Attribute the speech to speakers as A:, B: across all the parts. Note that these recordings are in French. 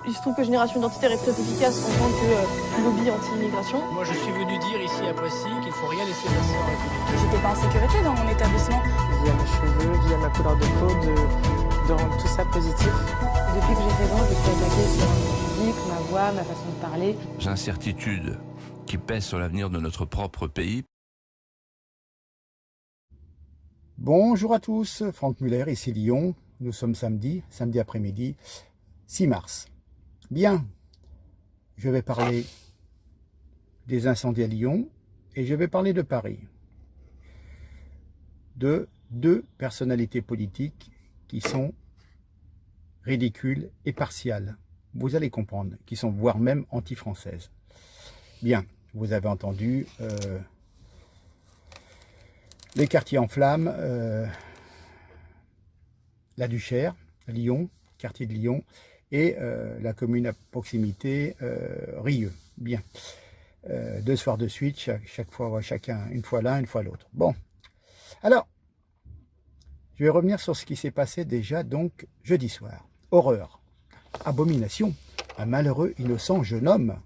A: Il se trouve que Génération Identitaire est très efficace en tant que lobby anti-immigration.
B: Moi, je suis venu dire ici à Poissy qu'il ne faut rien laisser passer en République.
C: J'étais pas en sécurité dans mon établissement.
D: Via mes cheveux, via ma couleur de peau, de rendre tout ça positif.
E: Depuis que j'ai 16 ans, je suis attaquée sur ma musique, ma voix, ma façon de parler.
F: Incertitude qui pèse sur l'avenir de notre propre pays.
G: Bonjour à tous, Franck Muller, ici Lyon. Nous sommes samedi après-midi, 6 mars. Bien, je vais parler des incendies à Lyon et je vais parler de Paris. De deux personnalités politiques qui sont ridicules et partiales. Vous allez comprendre, qui sont voire même anti-françaises. Bien, vous avez entendu les quartiers en flammes, la Duchère, Lyon, quartier de Lyon, et la commune à proximité, Rieux. Bien. 2 soirs de suite, chaque fois, chacun, une fois l'un, une fois l'autre. Bon. Alors, je vais revenir sur ce qui s'est passé déjà, donc, jeudi soir. Horreur. Abomination. Un malheureux, innocent jeune homme,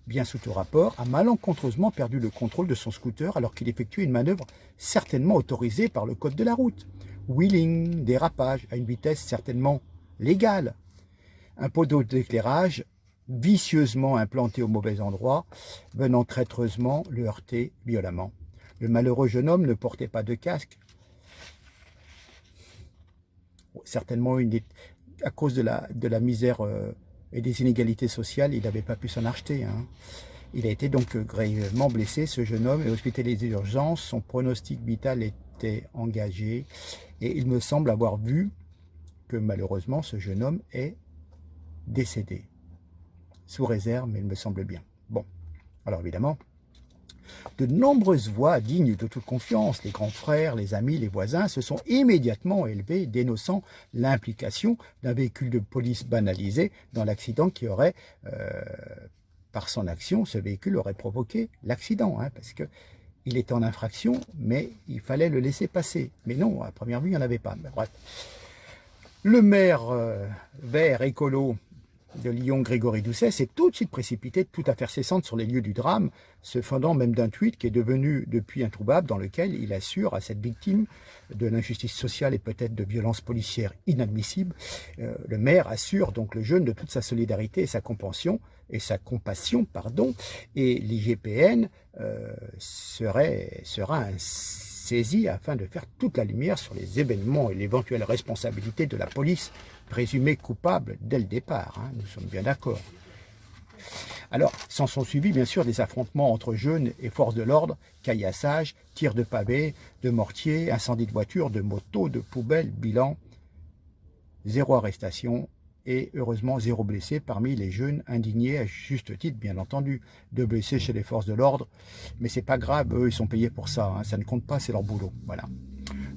G: bien sous tout rapport, a malencontreusement perdu le contrôle de son scooter alors qu'il effectuait une manœuvre certainement autorisée par le code de la route. Wheeling, dérapage, à une vitesse certainement légale. Un poteau d'éclairage vicieusement implanté au mauvais endroit, venant traîtreusement le heurter violemment. Le malheureux jeune homme ne portait pas de casque. Certainement, à cause de la misère et des inégalités sociales, il n'avait pas pu s'en acheter. Il a été donc grièvement blessé, ce jeune homme, et hospitalisé d'urgence. Son pronostic vital était engagé. Et il me semble avoir vu que malheureusement, ce jeune homme est décédé. Sous réserve, mais il me semble bien. Bon, alors évidemment, de nombreuses voix dignes de toute confiance, les grands frères, les amis, les voisins, se sont immédiatement élevés, dénonçant l'implication d'un véhicule de police banalisé dans l'accident qui aurait, par son action, ce véhicule aurait provoqué l'accident, parce que il était en infraction, mais il fallait le laisser passer. Mais non, à première vue, il n'y en avait pas. Mais bref. Le maire vert écolo de Lyon, Grégory Doucet, s'est tout de suite précipité, tout à faire cessante sur les lieux du drame, se fondant même d'un tweet qui est devenu depuis introuvable, dans lequel il assure à cette victime de l'injustice sociale et peut-être de violences policières inadmissibles. Le maire assure donc le jeune de toute sa solidarité et sa compassion, et l'IGPN sera saisi afin de faire toute la lumière sur les événements et l'éventuelle responsabilité de la police présumée coupable dès le départ. Nous sommes bien d'accord. Alors, s'en sont suivis bien sûr des affrontements entre jeunes et forces de l'ordre, caillassages, tirs de pavés, de mortiers, incendies de voitures, de motos, de poubelles, bilan, 0 arrestation et heureusement 0 blessé parmi les jeunes indignés, à juste titre bien entendu, 2 blessés chez les forces de l'ordre, mais c'est pas grave, eux ils sont payés pour ça, ça ne compte pas, c'est leur boulot, voilà.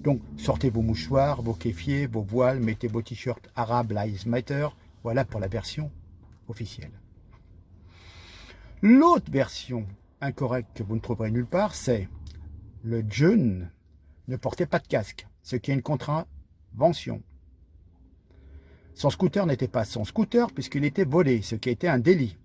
G: Donc sortez vos mouchoirs, vos kéfiers, vos voiles, mettez vos t-shirts Arab Lives Matter, voilà pour la version officielle. L'autre version incorrecte que vous ne trouverez nulle part, c'est le jeune ne portait pas de casque, ce qui est une contravention. Son scooter n'était pas son scooter puisqu'il était volé, ce qui a été un délit.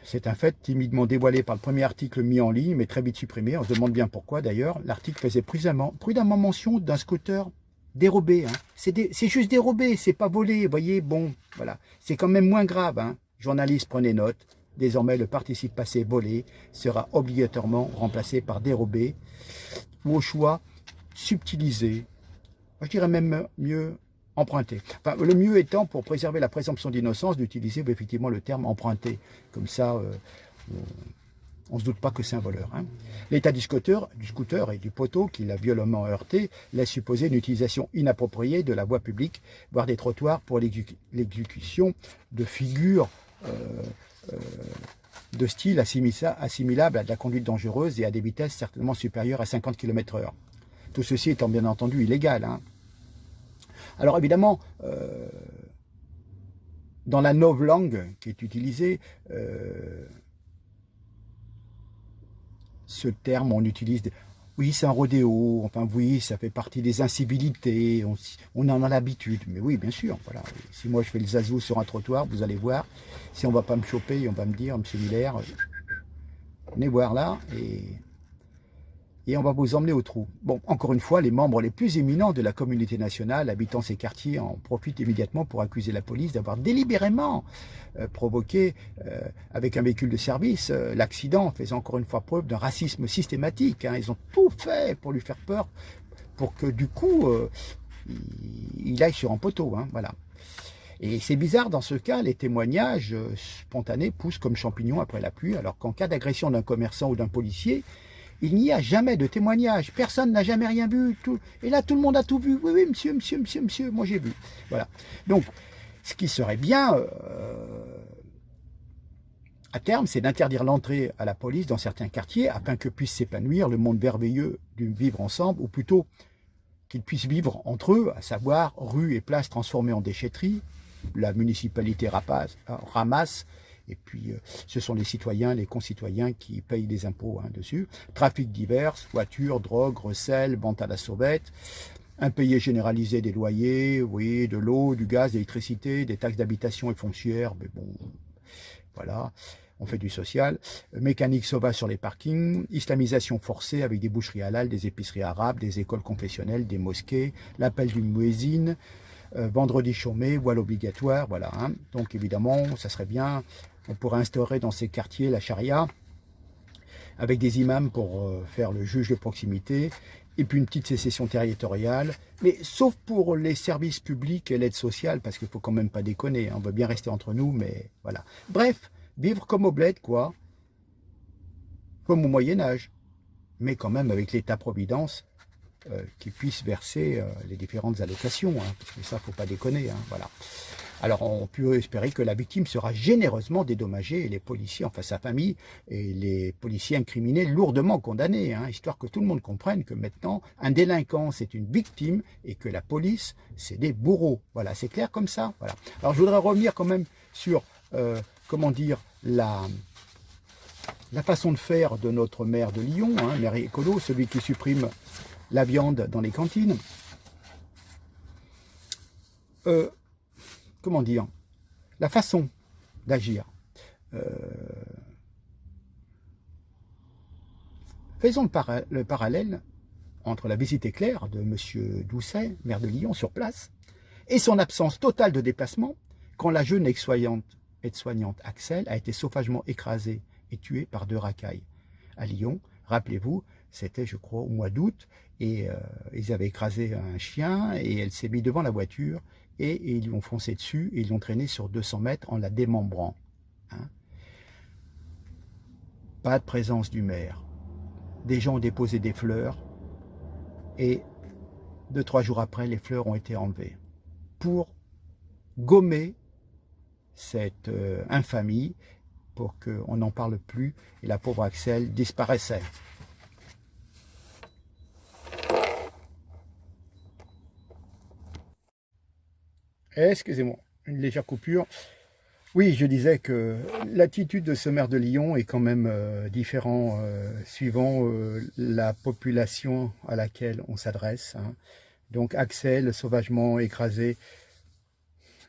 G: C'est un fait timidement dévoilé par le premier article mis en ligne, mais très vite supprimé. On se demande bien pourquoi d'ailleurs. L'article faisait prudemment mention d'un scooter dérobé. C'est juste dérobé, c'est pas volé. Vous voyez, bon, voilà. C'est quand même moins grave. Journalistes, prenez note. Désormais, le participe passé volé sera obligatoirement remplacé par dérobé ou au choix subtilisé. Je dirais même mieux emprunté. Enfin, le mieux étant, pour préserver la présomption d'innocence, d'utiliser effectivement le terme emprunté. Comme ça, on ne se doute pas que c'est un voleur. L'état du scooter et du poteau qui l'a violemment heurté laisse supposer une utilisation inappropriée de la voie publique, voire des trottoirs pour l'exécution de figures de style assimilable à de la conduite dangereuse et à des vitesses certainement supérieures à 50 km/h. Tout ceci étant bien entendu illégal. Alors évidemment, dans la novlangue qui est utilisée, ce terme, on utilise oui, c'est un rodéo, enfin oui, ça fait partie des incivilités, on en a l'habitude. Mais oui, bien sûr, voilà. Si moi je fais le zazou sur un trottoir, vous allez voir, si on ne va pas me choper, on va me dire, monsieur Miller, venez voir là, et on va vous emmener au trou. Bon, encore une fois, les membres les plus éminents de la communauté nationale habitant ces quartiers en profitent immédiatement pour accuser la police d'avoir délibérément provoqué, avec un véhicule de service, l'accident, faisant encore une fois preuve d'un racisme systématique. Hein. Ils ont tout fait pour lui faire peur, pour que du coup, il aille sur un poteau. Hein, voilà. Et c'est bizarre, dans ce cas, les témoignages spontanés poussent comme champignons après la pluie, alors qu'en cas d'agression d'un commerçant ou d'un policier, il n'y a jamais de témoignage, personne n'a jamais rien vu, et là tout le monde a tout vu, oui, oui, monsieur, moi j'ai vu. Voilà. Donc, ce qui serait bien, à terme, c'est d'interdire l'entrée à la police dans certains quartiers, afin que puisse s'épanouir le monde merveilleux du vivre ensemble, ou plutôt qu'ils puissent vivre entre eux, à savoir rues et places transformées en déchetteries, la municipalité ramasse, et puis ce sont les citoyens, les concitoyens qui payent des impôts dessus. Trafic divers, voitures, drogue, recel, vente à la sauvette, impayé généralisé des loyers, oui, de l'eau, du gaz, de l'électricité, des taxes d'habitation et foncières, mais bon, voilà, on fait du social. Mécanique sauvage sur les parkings, islamisation forcée avec des boucheries halal, des épiceries arabes, des écoles confessionnelles, des mosquées, l'appel du muezzin, vendredi chômé, voile obligatoire, voilà. Hein. Donc évidemment, ça serait bien, on pourrait instaurer dans ces quartiers la charia, avec des imams pour faire le juge de proximité, et puis une petite sécession territoriale, mais sauf pour les services publics et l'aide sociale, parce qu'il ne faut quand même pas déconner, hein, on veut bien rester entre nous, mais voilà. Bref, vivre comme au bled, quoi, comme au Moyen-Âge, mais quand même avec l'État-providence, qui puisse verser les différentes allocations, hein, parce que ça, il ne faut pas déconner, hein, voilà. Alors, on peut espérer que la victime sera généreusement dédommagée, et les policiers, enfin sa famille, et les policiers incriminés lourdement condamnés, hein, histoire que tout le monde comprenne que maintenant, un délinquant, c'est une victime, et que la police, c'est des bourreaux. Voilà, c'est clair comme ça, voilà. Alors, je voudrais revenir quand même sur, comment dire, la façon de faire de notre maire de Lyon, hein, maire écolo, celui qui supprime la viande dans les cantines. Comment dire, la façon d'agir. Faisons le parallèle entre la visite éclair de M. Doucet, maire de Lyon, sur place, et son absence totale de déplacement quand la jeune aide-soignante Axel a été sauvagement écrasée et tuée par 2 racailles à Lyon. Rappelez-vous, c'était, je crois, au mois d'août, et ils avaient écrasé un chien, et elle s'est mise devant la voiture, et ils lui ont foncé dessus, et ils l'ont traînée sur 200 mètres en la démembrant. Hein. Pas de présence du maire. Des gens ont déposé des fleurs, et 2-3 jours après, les fleurs ont été enlevées. Pour gommer cette infamie, pour qu'on n'en parle plus, et la pauvre Axel disparaissait. Excusez-moi, une légère coupure. Oui, je disais que l'attitude de ce maire de Lyon est quand même différente suivant la population à laquelle on s'adresse. Hein. Donc Axel, sauvagement écrasé,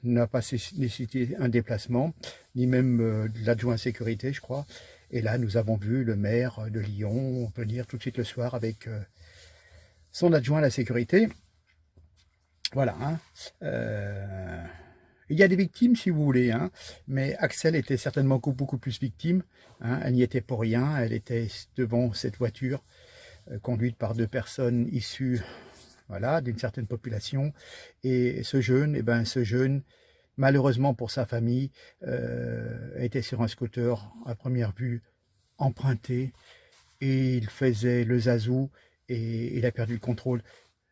G: n'a pas nécessité un déplacement, ni même l'adjoint sécurité, je crois. Et là, nous avons vu le maire de Lyon venir tout de suite le soir avec son adjoint à la sécurité. Voilà. Hein. Il y a des victimes, si vous voulez, hein, mais Axel était certainement beaucoup plus victime. Hein, elle n'y était pour rien. Elle était devant cette voiture conduite par 2 personnes issues, voilà, d'une certaine population. Et ce jeune, malheureusement pour sa famille, était sur un scooter à première vue emprunté, et il faisait le zazou, et il a perdu le contrôle.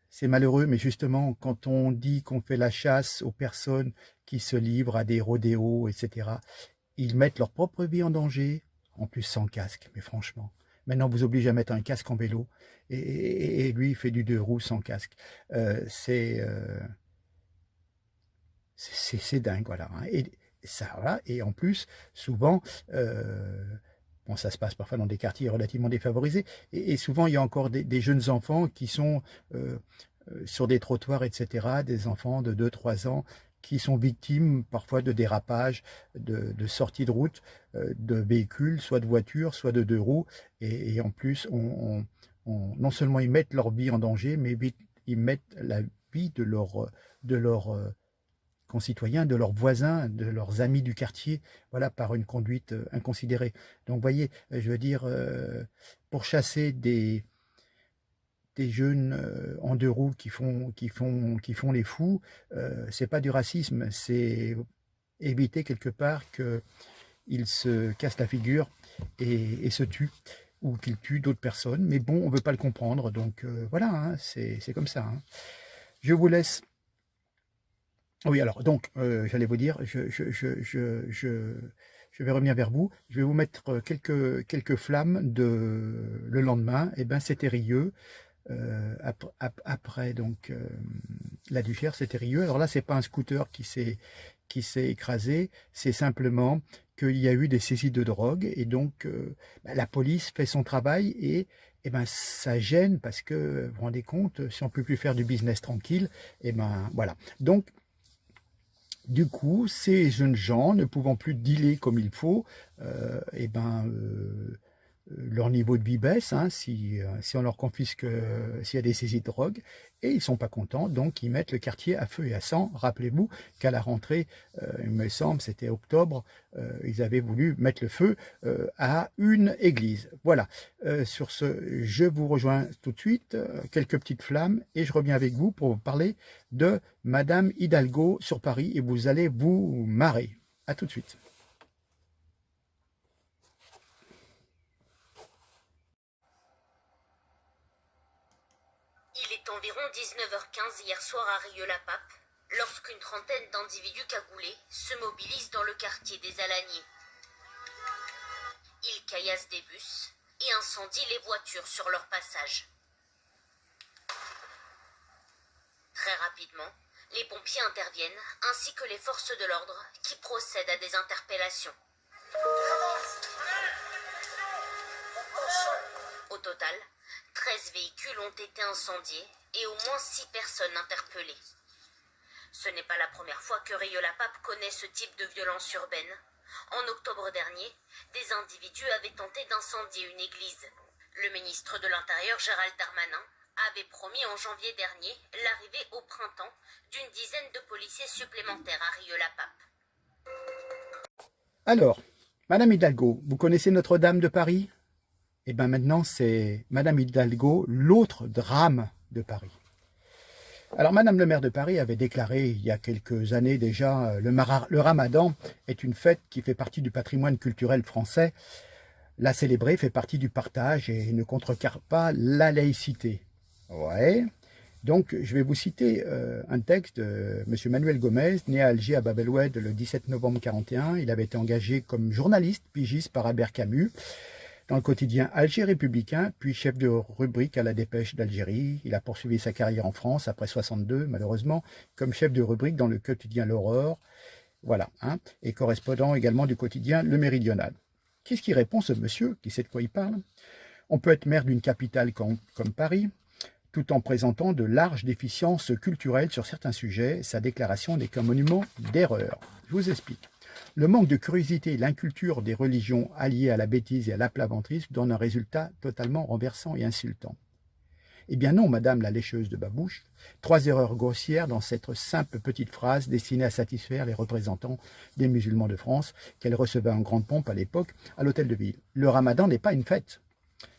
G: C'est malheureux, mais justement, quand on dit qu'on fait la chasse aux personnes qui se livrent à des rodéos, etc., ils mettent leur propre vie en danger, en plus sans casque, mais franchement. Maintenant, vous obligez à mettre un casque en vélo, et lui, il fait du 2 roues sans casque. C'est dingue, voilà. Et ça, voilà. Et en plus, souvent, Bon, ça se passe parfois dans des quartiers relativement défavorisés. Et souvent, il y a encore des jeunes enfants qui sont sur des trottoirs, etc., des enfants de 2-3 ans qui sont victimes parfois de dérapages, de sorties de route, de véhicules, soit de voitures, soit de 2 roues. Et en plus, non seulement ils mettent leur vie en danger, mais ils mettent la vie de leurs concitoyens, de leurs voisins, de leurs amis du quartier, voilà, par une conduite inconsidérée. Donc, vous voyez, je veux dire, pour chasser des jeunes en 2 roues qui font les fous, c'est pas du racisme, c'est éviter quelque part qu'ils se cassent la figure et se tuent, ou qu'ils tuent d'autres personnes. Mais bon, on veut pas le comprendre, donc voilà, hein, c'est comme ça. Hein. Je vous laisse. Oui, alors, donc, j'allais vous dire, je vais revenir vers vous. Je vais vous mettre quelques flammes le lendemain. Eh bien, c'était Rieux. Après, donc, la Duchère, c'était Rieux. Alors là, c'est pas un scooter qui s'est écrasé. C'est simplement qu'il y a eu des saisies de drogue. Et donc, la police fait son travail et ben, ça gêne parce que, vous vous rendez compte, si on ne peut plus faire du business tranquille, et ben, voilà. Donc, du coup, ces jeunes gens, ne pouvant plus dealer comme il faut, leur niveau de vie baisse, hein, si on leur confisque, s'il y a des saisies de drogue, et ils ne sont pas contents, donc ils mettent le quartier à feu et à sang. Rappelez-vous qu'à la rentrée, il me semble, c'était octobre, ils avaient voulu mettre le feu à une église. Voilà, sur ce, je vous rejoins tout de suite, quelques petites flammes, et je reviens avec vous pour vous parler de Madame Hidalgo sur Paris, et vous allez vous marrer. À tout de suite.
H: Il est environ 19h15 hier soir à Rieux-la-Pape, lorsqu'une trentaine d'individus cagoulés se mobilisent dans le quartier des Alaniers. Ils caillassent des bus et incendient les voitures sur leur passage. Très rapidement, les pompiers interviennent, ainsi que les forces de l'ordre qui procèdent à des interpellations. Au total, 13 véhicules ont été incendiés et au moins 6 personnes interpellées. Ce n'est pas la première fois que Rieux-la-Pape connaît ce type de violence urbaine. En octobre dernier, des individus avaient tenté d'incendier une église. Le ministre de l'Intérieur, Gérald Darmanin, avait promis en janvier dernier l'arrivée au printemps d'une dizaine de policiers supplémentaires à Rieux-la-Pape.
G: Alors, Madame Hidalgo, vous connaissez Notre-Dame de Paris ? Et bien maintenant, c'est Madame Hidalgo, l'autre drame de Paris. Alors, Madame le maire de Paris avait déclaré il y a quelques années déjà, le Ramadan est une fête qui fait partie du patrimoine culturel français. La célébrer fait partie du partage et ne contrecarre pas la laïcité. Ouais. Donc, je vais vous citer un texte de M. Manuel Gomez, né à Alger, à Bab el-Oued, le 17 novembre 1941. Il avait été engagé comme journaliste, pigiste par Albert Camus, dans le quotidien Alger Républicain, puis chef de rubrique à la Dépêche d'Algérie. Il a poursuivi sa carrière en France après 62, malheureusement, comme chef de rubrique dans le quotidien L'Aurore, voilà, hein, et correspondant également du quotidien Le Méridional. Qu'est-ce qu'il répond, ce monsieur, qui sait de quoi il parle? On peut être maire d'une capitale comme Paris, tout en présentant de larges déficiences culturelles sur certains sujets. Sa déclaration n'est qu'un monument d'erreur. Je vous explique. Le manque de curiosité et l'inculture des religions alliées à la bêtise et à l'aplaventrisme donnent un résultat totalement renversant et insultant. Eh bien non, madame la lécheuse de babouche, 3 erreurs grossières dans cette simple petite phrase destinée à satisfaire les représentants des musulmans de France qu'elle recevait en grande pompe à l'époque à l'hôtel de ville. Le ramadan n'est pas une fête.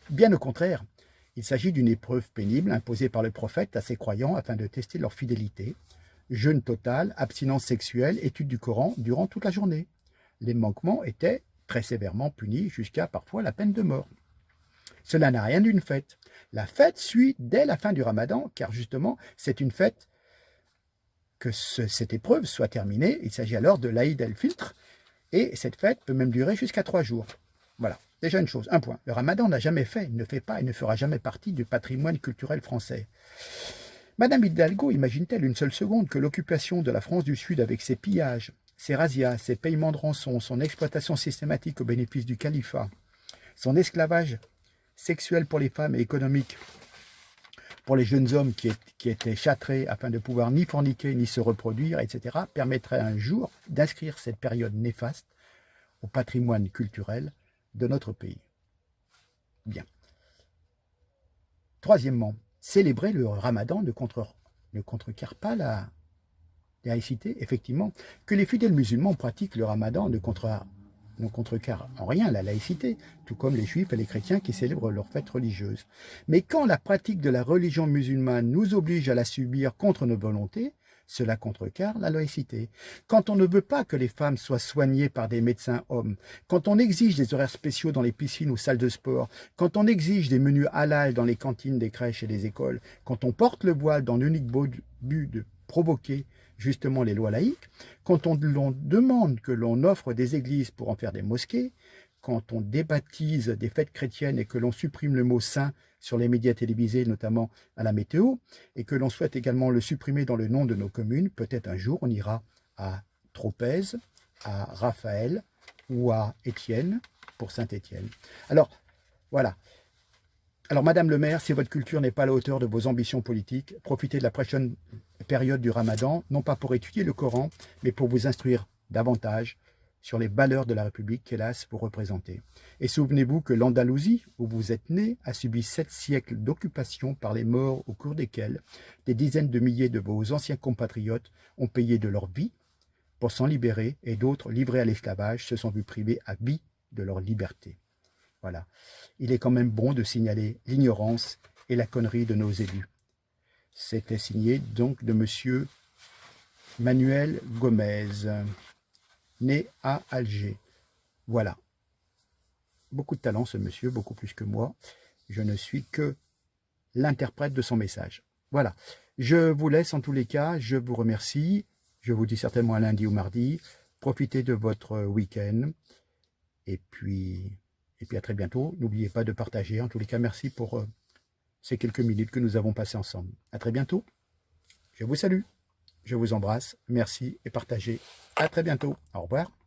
G: Bien au contraire, il s'agit d'une épreuve pénible imposée par le prophète à ses croyants afin de tester leur fidélité. Jeûne total, abstinence sexuelle, étude du Coran durant toute la journée. Les manquements étaient très sévèrement punis jusqu'à parfois la peine de mort. Cela n'a rien d'une fête. La fête suit dès la fin du ramadan, car justement, c'est une fête que cette épreuve soit terminée. Il s'agit alors de l'Aïd el-Fitr, et cette fête peut même durer jusqu'à 3 jours. Voilà, déjà une chose, un point. Le ramadan n'a jamais fait, ne fait pas et ne fera jamais partie du patrimoine culturel français. Madame Hidalgo imagine-t-elle une seule seconde que l'occupation de la France du Sud avec ses pillages, ses razzias, ses paiements de rançon, son exploitation systématique au bénéfice du califat, son esclavage sexuel pour les femmes et économique pour les jeunes hommes qui étaient châtrés afin de pouvoir ni forniquer ni se reproduire, etc., permettrait un jour d'inscrire cette période néfaste au patrimoine culturel de notre pays. Bien. Troisièmement, célébrer le ramadan ne contrecarre pas la laïcité. Effectivement, que les fidèles musulmans pratiquent le ramadan ne contrecarre en rien la laïcité, tout comme les juifs et les chrétiens qui célèbrent leurs fêtes religieuses. Mais quand la pratique de la religion musulmane nous oblige à la subir contre nos volontés, cela contrecarre la laïcité. Quand on ne veut pas que les femmes soient soignées par des médecins hommes, quand on exige des horaires spéciaux dans les piscines ou salles de sport, quand on exige des menus halal dans les cantines des crèches et des écoles, quand on porte le voile dans l'unique but de provoquer justement les lois laïques, quand on demande que l'on offre des églises pour en faire des mosquées, quand on débaptise des fêtes chrétiennes et que l'on supprime le mot saint sur les médias télévisés, notamment à la météo, et que l'on souhaite également le supprimer dans le nom de nos communes, peut-être un jour on ira à Tropez, à Raphaël ou à Étienne, pour Saint-Étienne. Alors, voilà. Alors, Madame le maire, si votre culture n'est pas à la hauteur de vos ambitions politiques, profitez de la prochaine période du Ramadan, non pas pour étudier le Coran, mais pour vous instruire davantage sur les valeurs de la République qu'hélas vous représentez. Et souvenez-vous que l'Andalousie, où vous êtes né, a subi 7 siècles d'occupation par les morts au cours desquels des dizaines de milliers de vos anciens compatriotes ont payé de leur vie pour s'en libérer et d'autres, livrés à l'esclavage, se sont vus privés à vie de leur liberté. Voilà. Il est quand même bon de signaler l'ignorance et la connerie de nos élus. C'était signé donc de monsieur Manuel Gomez, né à Alger. Voilà. Beaucoup de talent ce monsieur, beaucoup plus que moi. Je ne suis que l'interprète de son message. Voilà. Je vous laisse en tous les cas. Je vous remercie. Je vous dis certainement à lundi ou mardi. Profitez de votre week-end. Et puis à très bientôt. N'oubliez pas de partager. En tous les cas, merci pour ces quelques minutes que nous avons passées ensemble. À très bientôt. Je vous salue. Je vous embrasse. Merci et partagez. À très bientôt. Au revoir.